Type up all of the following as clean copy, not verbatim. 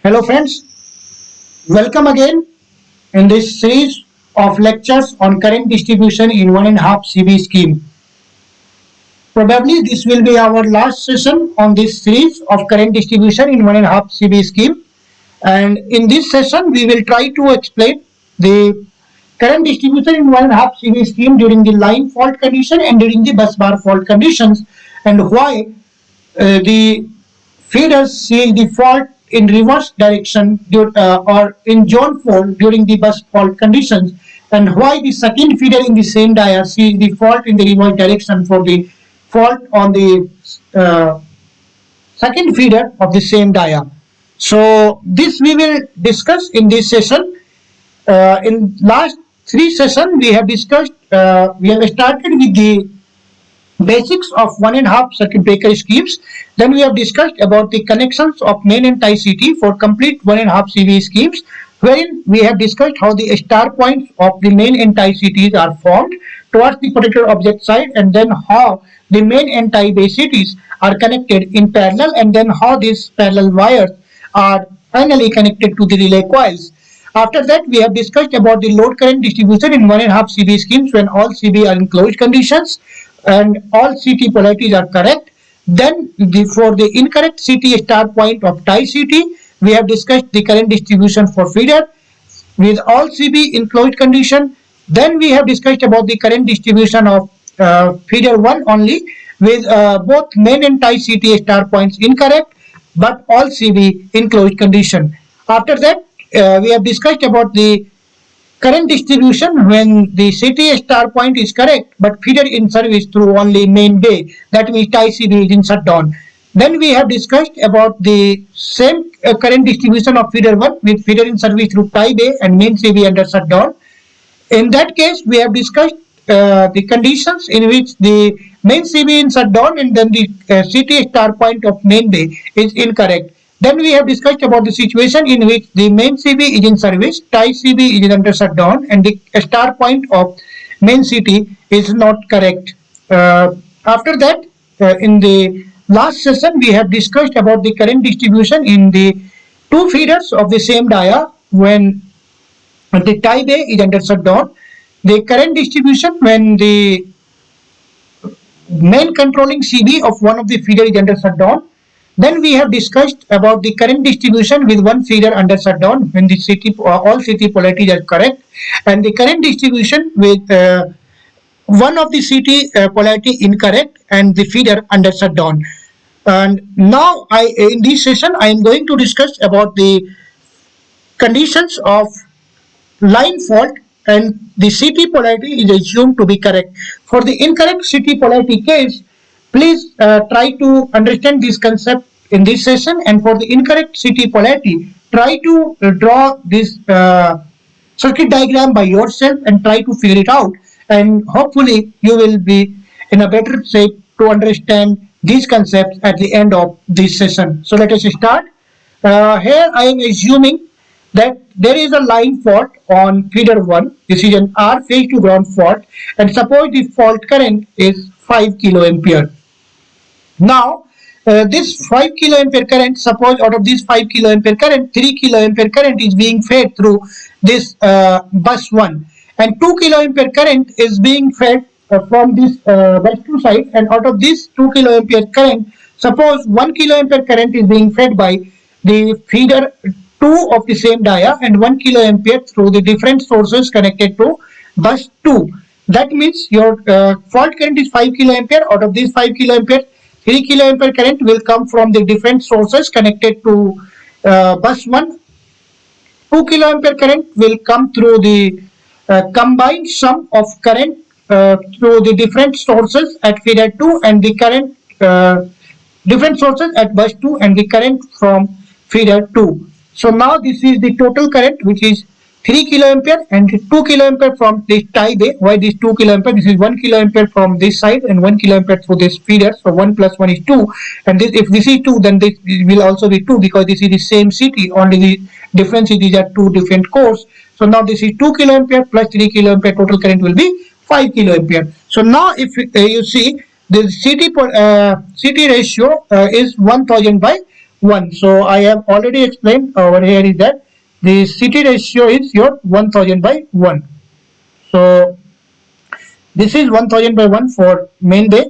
Hello friends, welcome again in this series of lectures on current distribution in 1.5 CV scheme. Probably this will be our last session on this series of current distribution in 1.5 CV scheme, and in this session we will try to explain the current distribution in 1.5 CV scheme during the line fault condition and during the bus bar fault conditions, and why the feeders see the fault in reverse direction or in zone fault during the bus fault conditions, and why the second feeder in the same dia sees the fault in the reverse direction for the fault on the uh, second feeder of the same dia. So this we will discuss in this session. In last three sessions we have discussed, we have started with the basics of 1.5 circuit breaker schemes. Then we have discussed about the connections of main and tie CT for complete 1.5 CV schemes, wherein we have discussed how the star points of the main and tie CTs are formed towards the particular object side, and then how the main and tie base CTs are connected in parallel, and then how these parallel wires are finally connected to the relay coils. After that, we have discussed about the load current distribution in 1.5 CV schemes when all CV are in closed conditions and all CT polarities are correct. Then for the incorrect CT star point of tie CT, we have discussed the current distribution for feeder with all CB in closed condition. Then we have discussed about the current distribution of feeder 1 only with both main and tie CT star points incorrect but all CB in closed condition. After that, we have discussed about the current distribution when the CT star point is correct but feeder in service through only main bay, that means tie CB is in shutdown. Then we have discussed about the same current distribution of feeder 1 with feeder in service through tie bay and main CB under shutdown. In that case, we have discussed the conditions in which the main CB is shutdown and then the CT star point of main bay is incorrect. Then we have discussed about the situation in which the main CB is in service, tie CB is under shutdown, and the star point of main CT is not correct. After that, in the last session, we have discussed about the current distribution in the two feeders of the same dia when the tie bay is under shutdown, the current distribution when the main controlling CB of one of the feeder is under shutdown. Then we have discussed about the current distribution with one feeder under shutdown when the CT all CT polarities are correct, and the current distribution with one of the CT polarity incorrect and the feeder under shutdown. And now in this session I am going to discuss about the conditions of line fault and the CT polarity is assumed to be correct. For the incorrect CT polarity case, please try to understand this concept in this session, and for the incorrect CT polarity, try to draw this circuit diagram by yourself and try to figure it out, and hopefully you will be in a better shape to understand these concepts at the end of this session. So let us start. Here I am assuming that there is a line fault on feeder 1. This is an R phase to ground fault, and suppose the fault current is 5 kiloampere. Now this 5 kiloampere current, suppose out of this 5 kiloampere current, 3 kiloampere current is being fed through this bus 1, and 2 kiloampere current is being fed from this bus 2 side, and out of this 2 kiloampere current, suppose 1 kiloampere current is being fed by the feeder 2 of the same dia and 1 kiloampere through the different sources connected to bus 2. That means your fault current is 5 kiloampere. Out of this 5 kiloampere, 3 kiloampere current will come from the different sources connected to bus 1. 2 kiloampere current will come through the combined sum of current through the different sources at feeder 2 and the current different sources at bus 2 and the current from feeder 2. So now this is the total current, which is 3 kiloampere and 2 kiloampere from this tie bay. Why this 2 kiloampere? This is 1 kiloampere from this side and 1 kiloampere through this feeder. So 1 plus 1 is 2, and this, if this is 2, then this will also be 2 because this is the same CT, only the difference is these are two different cores. So now this is 2 kiloampere plus 3 kiloampere, total current will be 5 kiloampere. So now if you see the CT ratio is 1000 by 1. So I have already explained over here is that the CT ratio is your 1000 by 1. So this is 1000 by 1 for main bay,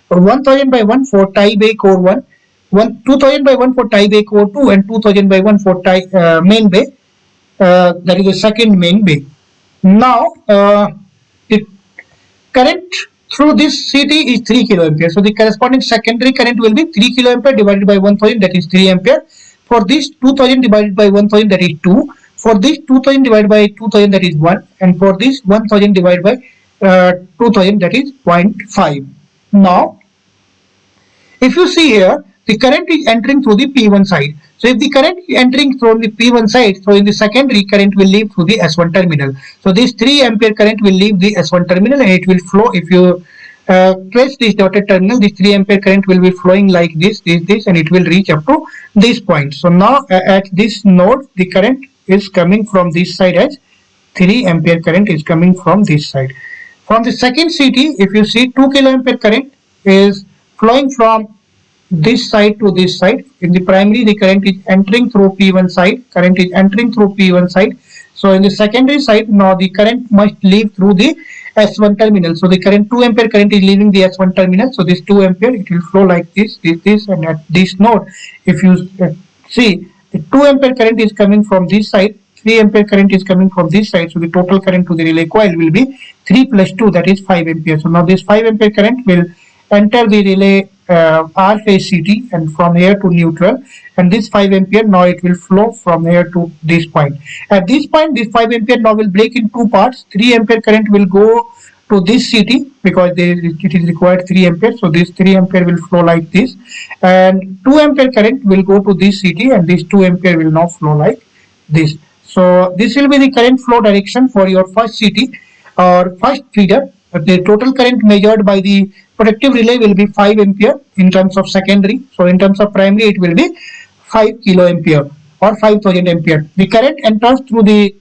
1000 by 1 for tie bay core 1, 2000 by 1 for tie bay core 2, and 2000 by 1 for main bay, that is the second main bay. Now, the current through this CT is 3 kiloampere. So the corresponding secondary current will be 3 kiloampere divided by 1000, that is 3 ampere. For this 2000 divided by 1000, that is 2. For this 2000 divided by 2000, that is 1. And for this 1000 divided by 2000, that is 0.5. Now, if you see here, the current is entering through the P1 side. So if the current is entering through the P1 side, so in the secondary current will leave through the S1 terminal. So this 3 ampere current will leave the S1 terminal and it will flow. If you trace this dotted terminal, this 3 ampere current will be flowing like this, and it will reach up to this point. So now at this node, the current is coming from this side as 3 ampere current is coming from this side. From the second CT, if you see 2 kiloampere current is flowing from this side to this side. In the primary, the current is entering through P1 side. Current is entering through P1 side. So in the secondary side, now the current must leave through the S1 terminal. So the current 2 ampere current is leaving the S1 terminal. So this 2 ampere, it will flow like this, and at this node, if you see, the 2 ampere current is coming from this side. 3 ampere current is coming from this side. So the total current to the relay coil will be 3 plus 2, that is 5 ampere. So now this 5 ampere current will enter the relay R phase CT and from here to neutral, and this 5 ampere now it will flow from here to this point. At this point, this 5 ampere now will break in two parts. 3 ampere current will go to this CT because it is required 3 ampere. So this 3 ampere will flow like this, and 2 ampere current will go to this CT, and this 2 ampere will now flow like this. So this will be the current flow direction for your first CT or first feeder. The total current measured by the protective relay will be 5 ampere in terms of secondary. So in terms of primary, it will be 5 kiloampere or 5000 ampere. The current enters through the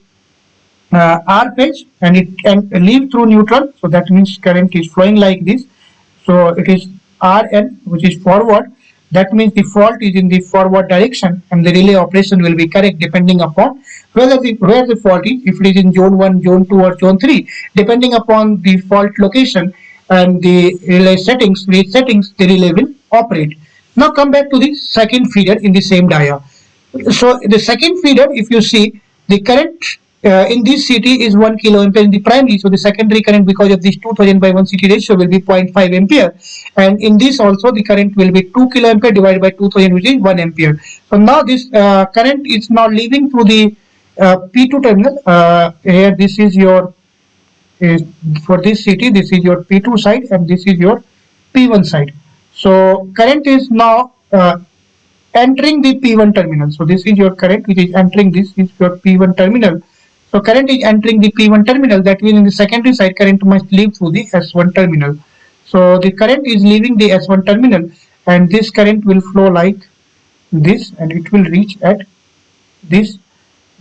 R phase and it leaves through neutral. So that means current is flowing like this. So it is Rn, which is forward. That means the fault is in the forward direction and the relay operation will be correct depending upon where the fault is, if it is in zone 1, zone 2 or zone 3, depending upon the fault location and the relay settings, the relay will operate. Now come back to the second feeder in the same dia. So the second feeder, if you see, the current in this CT is 1 kiloampere in the primary. So the secondary current, because of this 2000 by 1 CT ratio, will be 0.5 ampere. And in this also the current will be 2 kiloampere divided by 2000, which is 1 ampere. So now this current is now leaving through the P2 terminal. Here this is your for this CT, this is your P2 side and this is your P1 side. So current is now entering the P1 terminal. So this is your current which is entering, this is your P1 terminal. So current is entering the P1 terminal. That means in the secondary side, current must leave through the S1 terminal. So the current is leaving the S1 terminal and this current will flow like this and it will reach at this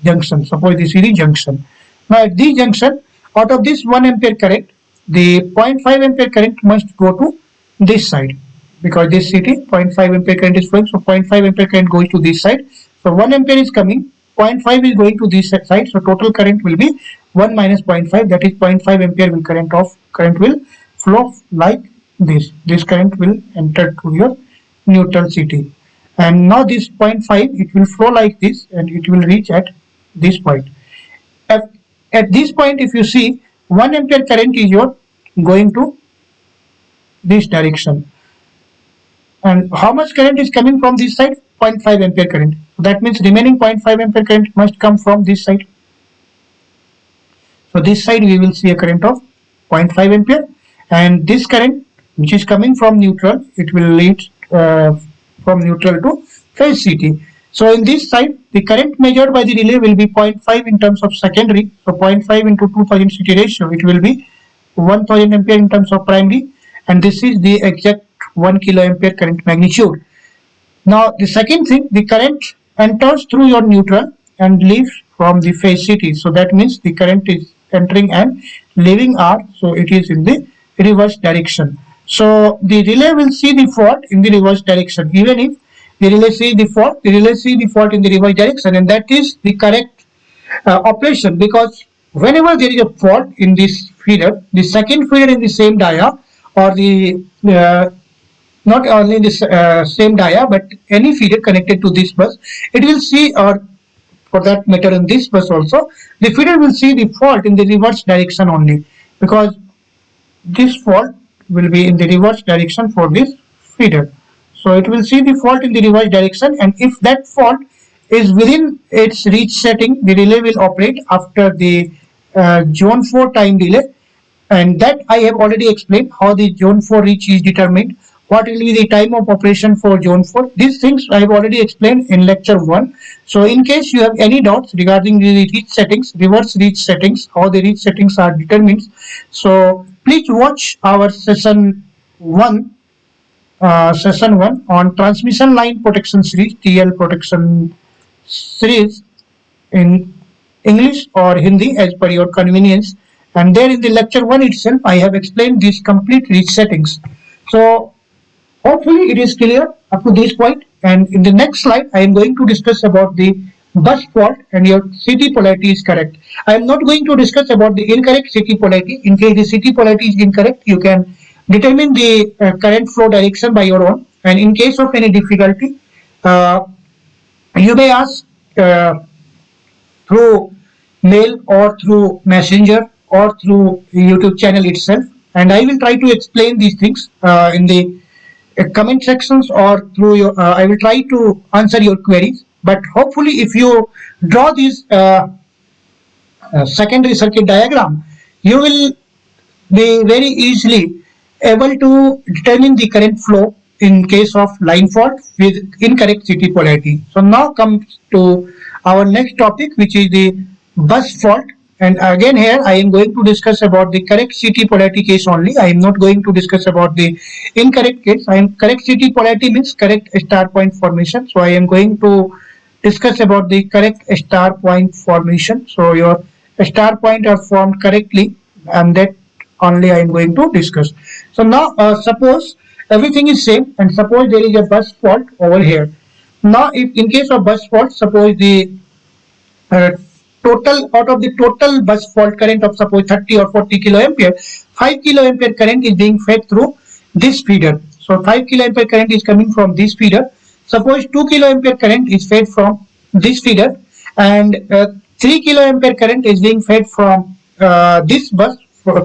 junction. Suppose this is the junction. Now at this junction, out of this 1 ampere current, the 0.5 ampere current must go to this side because this CT 0.5 ampere current is flowing. So 0.5 ampere current goes to this side. So 1 ampere is coming, 0.5 is going to this side. So total current will be 1 minus 0.5, that is 0.5 ampere will current will flow like this. This current will enter to your neutral CT. And now this 0.5, it will flow like this and it will reach at this point. At this point, if you see, 1 ampere current is going to this direction. And how much current is coming from this side? 0.5 ampere current. So that means remaining 0.5 ampere current must come from this side. So this side we will see a current of 0.5 ampere, and this current which is coming from neutral, it will lead from neutral to phase CT. So in this side, the current measured by the relay will be 0.5 in terms of secondary. So 0.5 into 2000 CT ratio, it will be 1000 ampere in terms of primary, and this is the exact 1 kiloampere current magnitude. Now the second thing, the current enters through your neutral and leaves from the phase CT. So that means the current is entering and leaving R. So it is in the reverse direction. So the relay will see the fault in the reverse direction. Even if the relay sees the fault, the relay sees the fault in the reverse direction, and that is the correct operation, because whenever there is a fault in this feeder, the second feeder in the same dia, or the not only this same dia but any feeder connected to this bus, it will see, or for that matter in this bus also, the feeder will see the fault in the reverse direction only, because this fault will be in the reverse direction for this feeder. So it will see the fault in the reverse direction, and if that fault is within its reach setting, the relay will operate after the zone 4 time delay, and that I have already explained how the zone 4 reach is determined, what will be the time of operation for zone 4. These things I have already explained in lecture 1. So in case you have any doubts regarding the reach settings, reverse reach settings, how the reach settings are determined, so please watch our session 1 on transmission line protection series, TL protection series, in English or Hindi as per your convenience. And there in the lecture 1 itself, I have explained these complete reach settings. So hopefully it is clear up to this point. And in the next slide, I am going to discuss about the bus fault and your CT polarity is correct. I am not going to discuss about the incorrect CT polarity. In case the CT polarity is incorrect, you can determine the current flow direction by your own. And in case of any difficulty, uh, you may ask through mail or through messenger or through YouTube channel itself, and I will try to explain these things in the comment sections, or through your I will try to answer your queries. But hopefully if you draw this secondary circuit diagram, you will be very easily able to determine the current flow in case of line fault with incorrect CT polarity. So now comes to our next topic, which is the bus fault. And again here I am going to discuss about the correct CT polarity case only. I am not going to discuss about the incorrect case. I am correct CT polarity means correct star point formation. So I am going to discuss about the correct star point formation. So your star point are formed correctly, and that only I am going to discuss. So now suppose everything is same, and suppose there is a bus fault over here. Now if in case of bus fault, suppose the uh, total, out of the total bus fault current of suppose 30 or 40 kiloampere, 5 kiloampere current is being fed through this feeder. So 5 kiloampere current is coming from this feeder. Suppose 2 kiloampere current is fed from this feeder, and 3 kiloampere current is being fed from this bus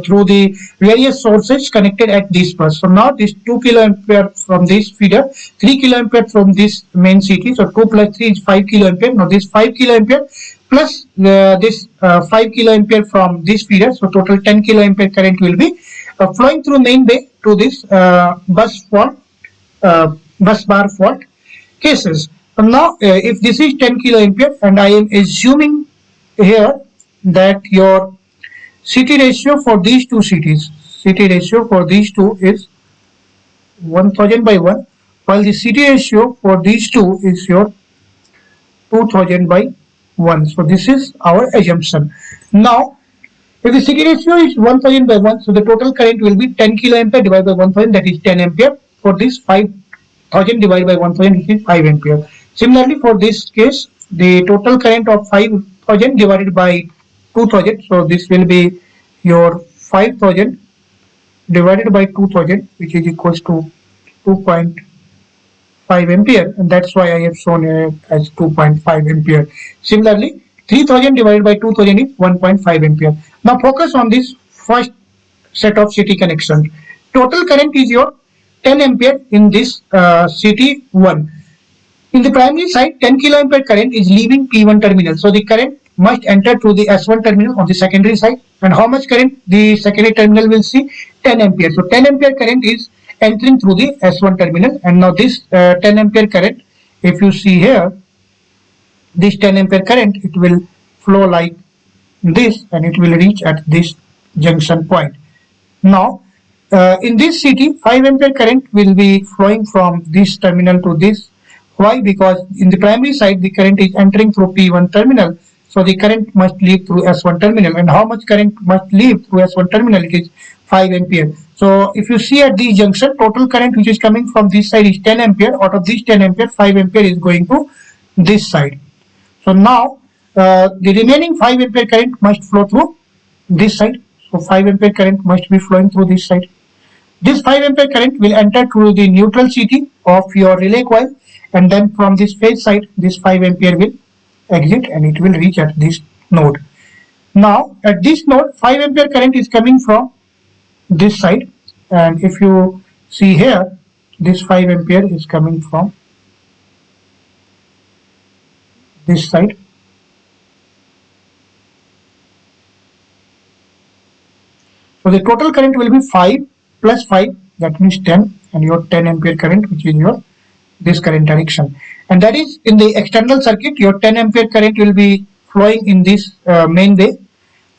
through the various sources connected at this bus. So now this 2 kiloampere from this feeder, 3 kiloampere from this main CT. So 2 plus 3 is 5 kiloampere. Now this 5 kiloampere plus this 5 kiloampere from this feeder. So total 10 kiloampere current will be flowing through main bay to this bus fault, bus bar fault cases. So now if this is 10 kiloampere, and I am assuming here that your CT ratio for these two CTs, CT ratio for these two is 1000 by 1, while the CT ratio for these two is your 2000 by 1. So this is our assumption. Now if the CT ratio is 1000 by 1, so the total current will be 10 kiloampere divided by 1000, that is 10 ampere. For this 5000 divided by 1000, it is 5 ampere. Similarly for this case, the total current of 5000 divided by 2000, so this will be your 5000 divided by 2000, which is equals to 2.5 ampere, and that's why I have shown it as 2.5 ampere. Similarly 3000 divided by 2000 is 1.5 ampere. Now focus on this first set of CT connections. Total current is your 10 ampere in this CT1. In the primary side, 10 kiloampere current is leaving P1 terminal. So the current must enter through the S1 terminal on the secondary side. And how much current the secondary terminal will see? 10 ampere. So 10 ampere current is entering through the S1 terminal. And now this 10 ampere current, if you see here, this 10 ampere current, it will flow like this, and it will reach at this junction point. Now in this CT, 5 ampere current will be flowing from this terminal to this. Why? Because in the primary side the current is entering through P1 terminal, so the current must leave through S1 terminal. And how much current must leave through S1 terminal? It is 5 ampere. So if you see at this junction, total current which is coming from this side is 10 ampere. Out of this 10 ampere, 5 ampere is going to this side. So now the remaining 5 ampere current must flow through this side. So 5 ampere current must be flowing through this side. This 5 ampere current will enter through the neutral CT of your relay coil, and then from this phase side, this 5 ampere will exit and it will reach at this node. Now at this node, 5 ampere current is coming from this side, and if you see here, this 5 ampere is coming from this side. So the total current will be 5 plus 5, that means 10, and your 10 ampere current, which is your this current direction. And that is in the external circuit, your 10 ampere current will be flowing in this main bay.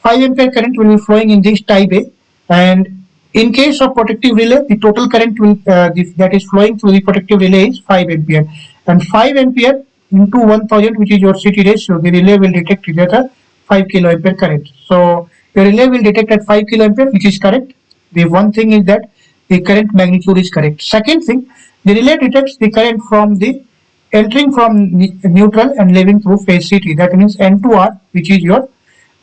5 ampere current will be flowing in this tie bay, and in case of protective relay, the total current will that is flowing through the protective relay is 5 ampere, and 5 ampere into 1000, which is your CT ratio, the relay will detect it at a 5 kiloampere current. So your relay will detect at 5 kiloampere, which is correct. The one thing is that the current magnitude is correct. Second thing, the relay detects the current from the entering from neutral and leaving through phase CT. That means N2R, which is your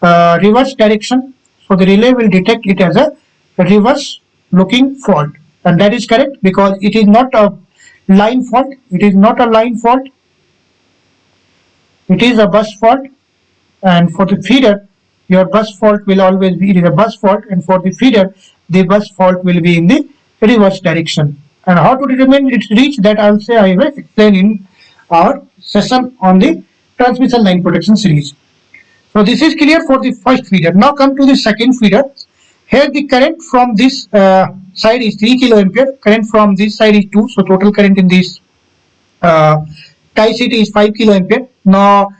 reverse direction. So the relay will detect it as a reverse looking fault, and that is correct because it is not a line fault. It is not a line fault. It is a bus fault, and for the feeder, your bus fault will always be, it is a bus fault, and for the feeder, the bus fault will be in the reverse direction. And how to determine its reach, that I will explain in our session on the transmission line protection series. So this is clear for the first feeder. Now come to the second feeder. Here the current from this side is 3 kiloampere. Current from this side is 2. So total current in this tie CT is 5 kiloampere. Now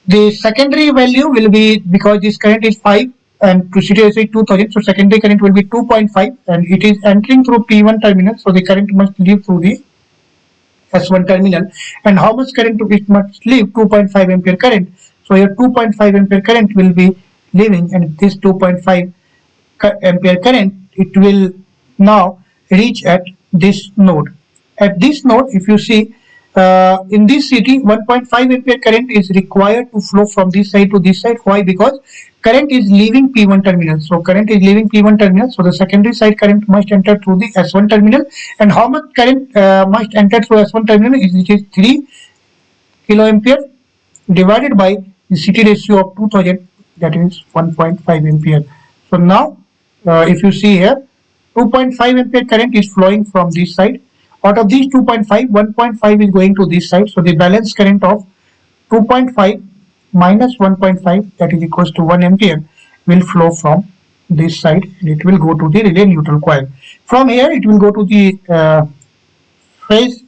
the secondary value will be, because this current is 5 and to CT ratio is 2000, so secondary current will be 2.5, and it is entering through P1 terminal. So the current must leave through the S1 terminal. And how much current it must leave? 2.5 ampere current. So your 2.5 ampere current will be leaving, and this 2.5 ampere current, it will now reach at this node. At this node, if you see in this CT, 1.5 ampere current is required to flow from this side to this side. Why? Because current is leaving P1 terminal. So current is leaving P1 terminal. So the secondary side current must enter through the S1 terminal. And how much current must enter through S1 terminal is, which is 3 kiloampere divided by the CT ratio of 2000, that is 1.5 ampere. So now if you see here, 2.5 ampere current is flowing from this side. Out of these 2.5, 1.5 is going to this side. So the balance current of 2.5 minus 1.5, that is equals to 1 ampere, will flow from this side, and it will go to the relay neutral coil. From here it will go to the phase.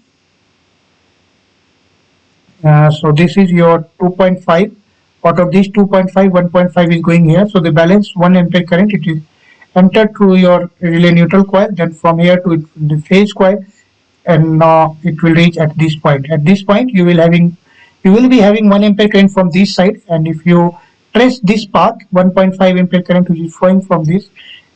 So this is your 2.5. Out of these 2.5, 1.5 is going here. So the balance 1 ampere current, it is entered through your relay neutral coil, then from here to the phase coil, and now it will reach at this point. At this point you will be having 1 ampere current from this side, and if you trace this path, 1.5 ampere current which is flowing from this,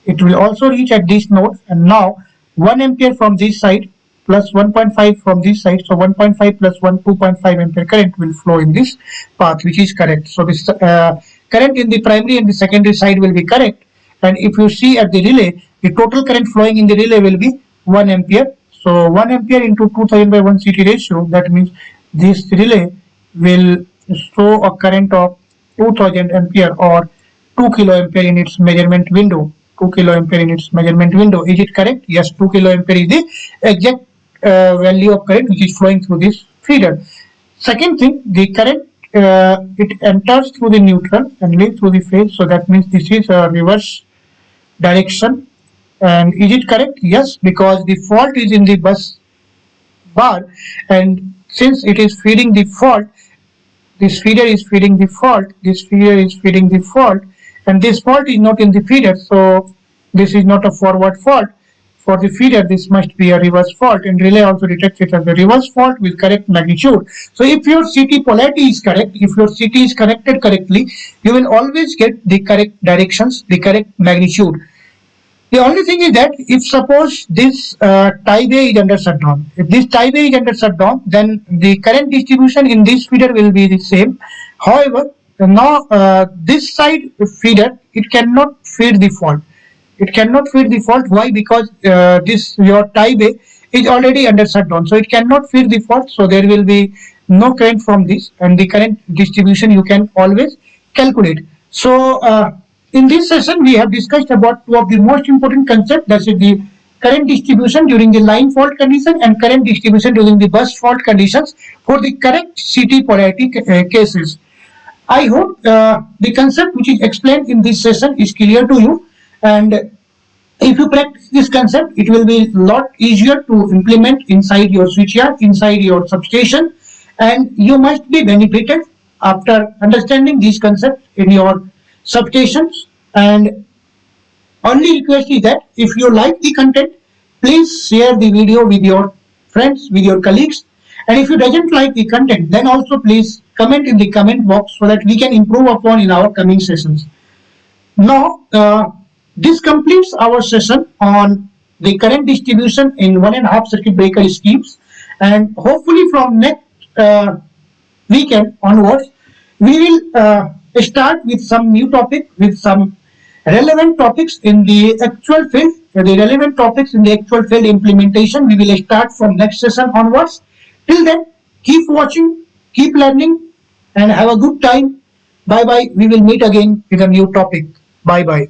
it will also reach at this node. And now 1 ampere from this side plus 1.5 from this side, so 1.5 plus 1, 2.5 ampere current will flow in this path, which is correct. So this current in the primary and the secondary side will be correct. And if you see at the relay, the total current flowing in the relay will be 1 ampere. So 1 ampere into 2000 by 1 CT ratio, that means this relay will show a current of 2000 ampere or 2 kiloampere in its measurement window. 2 kiloampere in its measurement window. Is it correct? Yes, 2 kiloampere is the exact value of current which is flowing through this feeder. Second thing, the current it enters through the neutral and leaves through the phase. So that means this is a reverse direction. And is it correct? Yes, because the fault is in the bus bar, and since it is feeding the fault, this feeder is feeding the fault, this feeder is feeding the fault, and this fault is not in the feeder. So this is not a forward fault. For the feeder, this must be a reverse fault, and relay also detects it as a reverse fault with correct magnitude. So if your CT polarity is correct, if your CT is connected correctly, you will always get the correct directions, the correct magnitude. The only thing is that if suppose this tie bay is under shutdown, if this tie bay is under shutdown, then the current distribution in this feeder will be the same. However, now this side feeder, it cannot feed the fault. It cannot feed the fault. Why? Because this your tie bay is already under shutdown, so it cannot feed the fault. So there will be no current from this, and the current distribution you can always calculate. So in this session, we have discussed about two of the most important concepts. That is the current distribution during the line fault condition and current distribution during the bus fault conditions for the correct CT polarity cases. I hope the concept which is explained in this session is clear to you, and if you practice this concept, it will be a lot easier to implement inside your switchyard, inside your substation, and you must be benefited after understanding these concepts in your substations. And only request is that if you like the content, please share the video with your friends, with your colleagues. And if you doesn't like the content, then also please comment in the comment box so that we can improve upon in our coming sessions. Now, this completes our session on the current distribution in 1.5 circuit breaker schemes, and hopefully from next weekend onwards, we will start with some new topic, with some relevant topics in the actual field, the relevant topics in the actual field implementation. We will start from next session onwards. Till then, keep watching, keep learning, and have a good time. Bye bye. We will meet again with a new topic. Bye bye.